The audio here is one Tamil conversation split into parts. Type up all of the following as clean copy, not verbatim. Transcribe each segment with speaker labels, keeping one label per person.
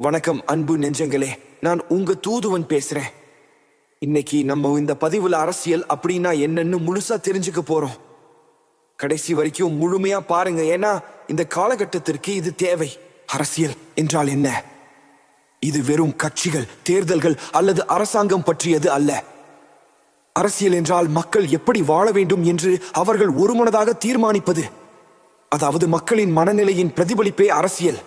Speaker 1: வணக்கம் அன்பு நெஞ்சங்களே, நான் உங்க தூதுவன் பேசுறேன். இன்னைக்கு நம்ம இந்த பதிவுல அரசியல் அப்படின்னா என்னன்னு முழுசா தெரிஞ்சுக்க போறோம். கடைசி வரைக்கும் முழுமையா பாருங்க, ஏன்னா இந்த காலகட்டத்திற்கு இது தேவை. அரசியல் என்றால் என்ன? இது வெறும் கட்சிகள், தேர்தல்கள் அல்லது அரசாங்கம் பற்றியது அல்ல. அரசியல் என்றால் மக்கள் எப்படி வாழ வேண்டும் என்று அவர்கள் ஒருமனதாக தீர்மானிப்பது. அதாவது மக்களின் மனநிலையின் பிரதிபலிப்பே அரசியல்.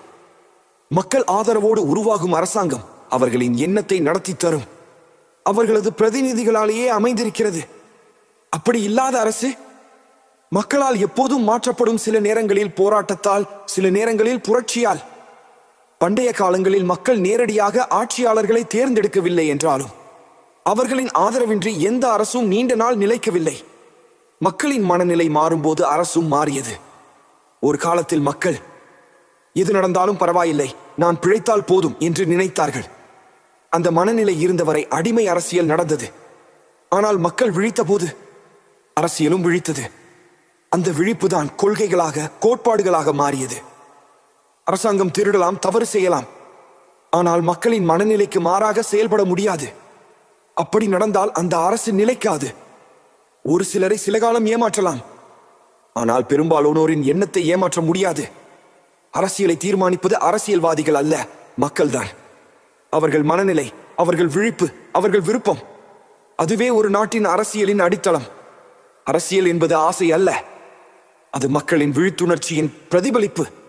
Speaker 1: மக்கள் ஆதரவோடு உருவாகும் அரசாங்கம் அவர்களின் எண்ணத்தை நடத்தி தரும். அவர்களது பிரதிநிதிகளாலேயே அமைந்திருக்கிறது. அப்படி இல்லாத அரசு மக்களால் எப்போதும் மாற்றப்படும். சில நேரங்களில் போராட்டத்தால், சில நேரங்களில் புரட்சியால். பண்டைய காலங்களில் மக்கள் நேரடியாக ஆட்சியாளர்களை தேர்ந்தெடுக்கவில்லை என்றாலும் அவர்களின் ஆதரவின்றி எந்த அரசும் நீண்ட நாள் நிலைக்கவில்லை. மக்களின் மனநிலை மாறும்போது அரசும் மாறியது. ஒரு காலத்தில் மக்கள் எது நடந்தாலும் பரவாயில்லை, நான் பிழைத்தால் போதும் என்று நினைத்தார்கள். அந்த மனநிலை இருந்தவரை அடிமை அரசியல் நடந்தது. ஆனால் மக்கள் விழித்த போது அரசியலும் விழித்தது. அந்த விழிப்புதான் கொள்கைகளாக, கோட்பாடுகளாக மாறியது. அரசாங்கம் திருடலாம், தவறு செய்யலாம், ஆனால் மக்களின் மனநிலைக்கு மாறாக செயல்பட முடியாது. அப்படி நடந்தால் அந்த அரசு நிலைக்காது. ஒரு சிலரை சில காலம் ஏமாற்றலாம், ஆனால் பெரும்பாலானோரின் எண்ணத்தை ஏமாற்ற முடியாது. அரசியலை தீர்மானிப்பது அரசியல்வாதிகள் அல்ல, மக்கள்தான். அவர்கள் மனநிலை, அவர்கள் விழிப்பு, அவர்கள் விருப்பம், அதுவே ஒரு நாட்டின் அரசியலின் அடித்தளம். அரசியல் என்பது ஆசை அல்ல, அது மக்களின் விழித்துணர்ச்சியின் பிரதிபலிப்பு.